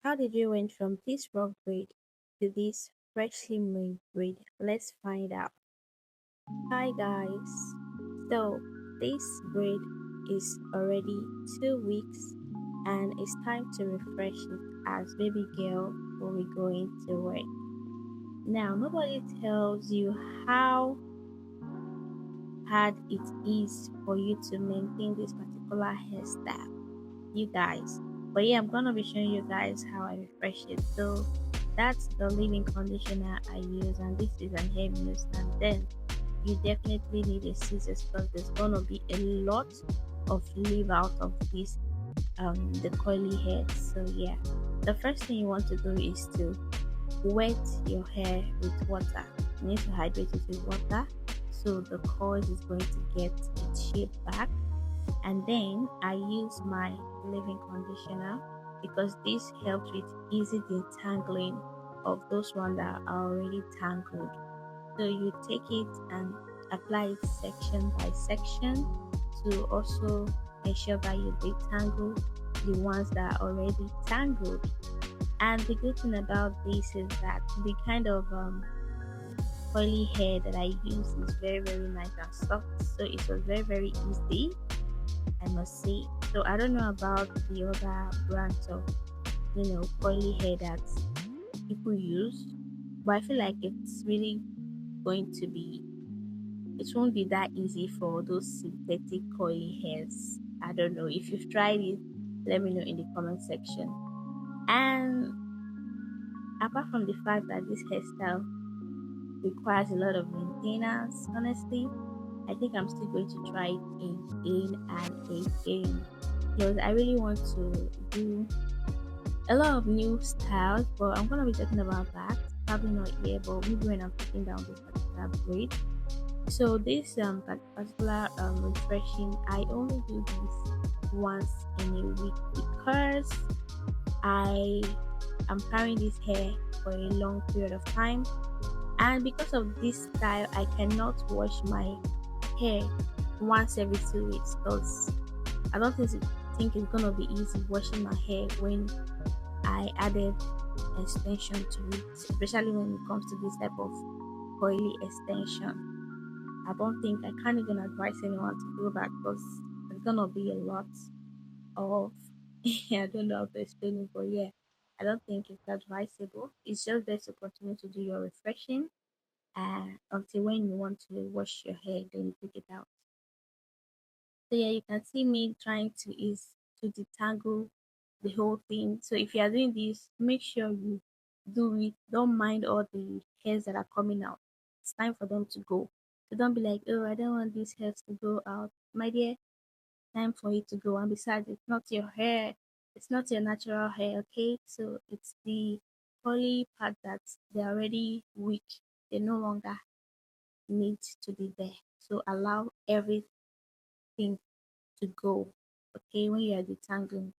How did you went from this rough braid to this freshly made braid? Let's find out. Hi guys. So this braid is already 2 weeks and it's time to refresh it as baby girl will be going to work. Now nobody tells you how hard it is for you to maintain this particular hairstyle, you guys. But yeah, I'm gonna be showing you guys how I refresh it. So that's the leave-in conditioner I use, and this is an hair mousse. And then you definitely need a scissors because there's gonna be a lot of leave out of this the curly hair. So yeah, the first thing you want to do is to wet your hair with water. You need to hydrate it with water so the coils is going to get its shape back. And then I use my leave-in conditioner because this helps with easy detangling of those ones that are already tangled. So you take it and apply it section by section to also ensure that you detangle the ones that are already tangled. And the good thing about this is that the kind of curly hair that I use is very nice and soft. So it was very easy, I must say. So I don't know about the other brands of curly hair that people use, but I feel like it's really going to be it won't be that easy for those synthetic curly hairs. I don't know if you've tried it. Let me know in the comment section. And apart from the fact that this hairstyle requires a lot of maintenance, honestly, I think I'm still going to try it again and again because I really want to do a lot of new styles, but I'm gonna be talking about that. Probably not here, but maybe when I'm taking down this particular braid. So this particular refreshing, I only do this once in a week because I am carrying this hair for a long period of time, and because of this style, I cannot wash my hair once every 2 weeks because I don't think it's gonna be easy washing my hair when I added extension to it, especially when it comes to this type of coily extension. I don't think I can't even advise anyone to do that because it's gonna be a lot of I don't know how to explain it, but yeah, I don't think it's advisable. It's just best to continue to do your refreshing until when you want to wash your hair, then you take it out. So yeah, you can see me trying to is to detangle the whole thing. So if you are doing this, make sure you do it. Don't mind all the hairs that are coming out. It's time for them to go. So don't be like, oh, I don't want these hairs to go out. My dear, time for it to go. And besides, it's not your hair. It's not your natural hair, okay? So it's the curly part that they're already weak. They no longer need to be there. So allow everything to go, okay, when you are detangling.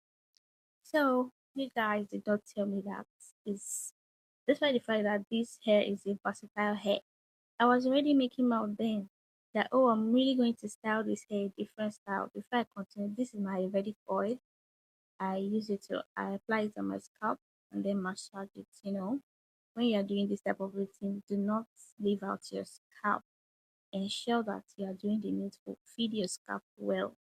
So you guys did not tell me that is despite the fact that this hair is a versatile hair. I was already making out then that oh I'm really going to style this hair different style. Before I continue, this is my Ayurvedic oil. I use it to I apply it on my scalp and then massage it, When you are doing this type of routine, do not leave out your scalp. Ensure that you are doing the needful. Feed your scalp well.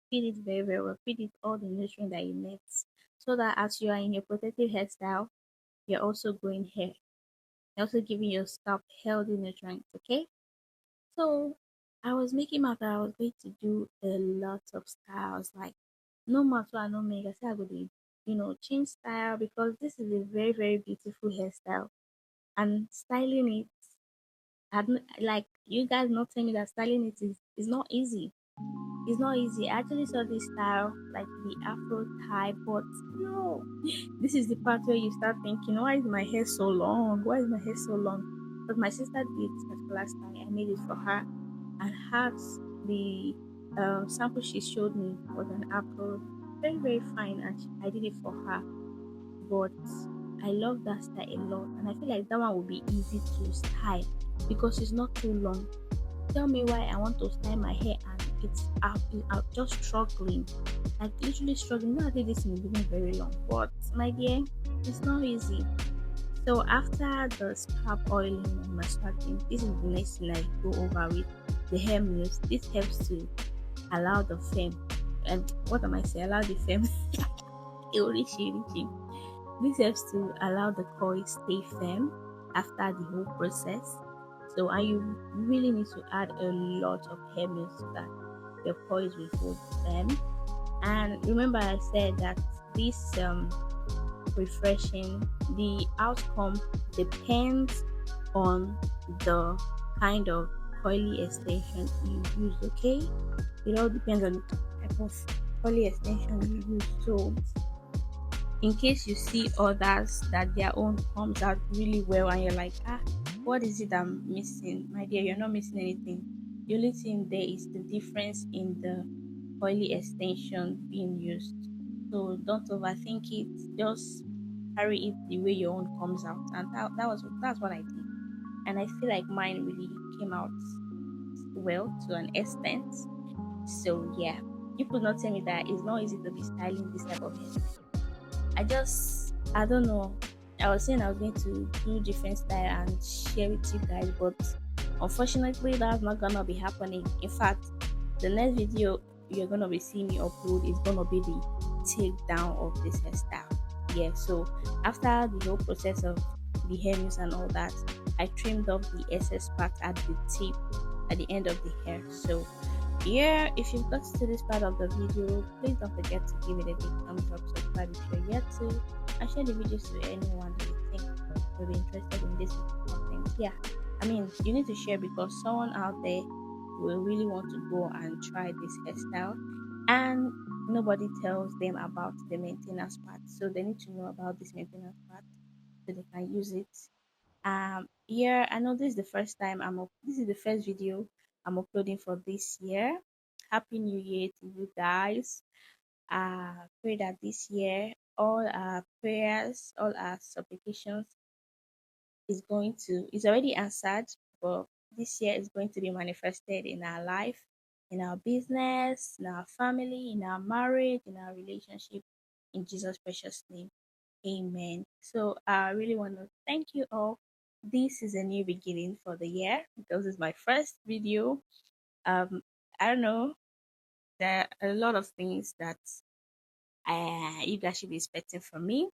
Feed it very well. Feed it all the nutrients that it needs. So that as you are in your protective hairstyle, you're also growing hair. You're also giving your scalp healthy nutrients, okay? So I was making my that I was going to do a lot of styles, like no matter I no make. I said I would do, change style because this is a very beautiful hairstyle. And styling it, like you guys not telling me that styling it is not easy. It's not easy. I actually saw this style, like the Afro type, but no. This is the part where you start thinking, why is my hair so long? Why is my hair so long? But my sister did this particular style. I made it for her, and hers, the sample she showed me was an Afro, very fine, and I did it for her. But I love that style a lot, and I feel like that one will be easy to style because it's not too long. Tell me why I want to style my hair and it's out just struggling. Like literally struggling. No, I did this in the beginning very long, but my dear, it's not easy. So after the scalp oiling and massaging, this is the next thing I go over with the hair mousse. This helps to allow the fame, and what am I saying? Allow the fame. This helps to allow the coil stay firm after the whole process. So, and you really need to add a lot of hair mousse so that your coils will hold firm. And remember, I said that this refreshing, the outcome depends on the kind of coily extension you use. Okay, it all depends on the type of coily extension you use. So in case you see others that their own comes out really well and you're like, what is it I'm missing? My dear, you're not missing anything. The only thing there is the difference in the coily extension being used. So don't overthink it. Just carry it the way your own comes out. And that's what I did. And I feel like mine really came out well to an extent. So yeah. You could not tell me that it's not easy to be styling this type of hairstyle. I don't know. I was saying I was going to do different style and share with you guys, but unfortunately, that's not gonna be happening. In fact, the next video you're gonna be seeing me upload is gonna be the takedown of this hairstyle. Yeah, so after the whole process of the hair mousse and all that, I trimmed off the excess part at the tip at the end of the hair. So yeah, if you've got to this part of the video, please don't forget to give it a big thumbs up, subscribe if you're yet to, and share the videos to anyone that you think will be interested in this content. Yeah, I mean, you need to share because someone out there will really want to go and try this hairstyle, and nobody tells them about the maintenance part. So they need to know about this maintenance part so they can use it. Yeah, I know this is the first time this is the first video I'm uploading for this year. Happy New Year to you guys. Pray that this year all our prayers, all our supplications is already answered, but this year is going to be manifested in our life, in our business, in our family, in our marriage, in our relationship, in Jesus' precious name. Amen. So I really want to thank you all. This is a new beginning for the year because it's my first video. Um, I don't know. There are a lot of things that you guys should be expecting from me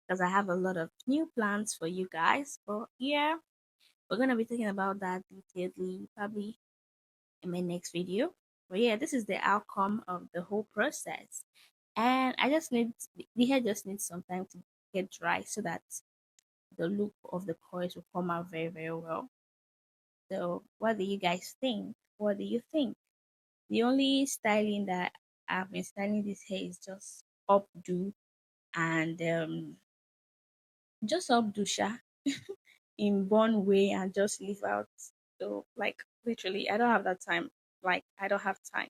because I have a lot of new plans for you guys. But yeah, we're gonna be talking about that detailedly probably in my next video. But yeah, this is the outcome of the whole process. And I just need the hair just needs some time to get dry so that the look of the coils will come out very, very well. So, what do you guys think? What do you think? The only styling that I've been styling this hair is just updo and just updo sha in one way and just leave out. So, like literally, I don't have that time. Like, I don't have time.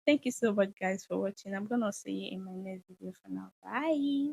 Thank you so much, guys, for watching. I'm gonna see you in my next video for now. Bye.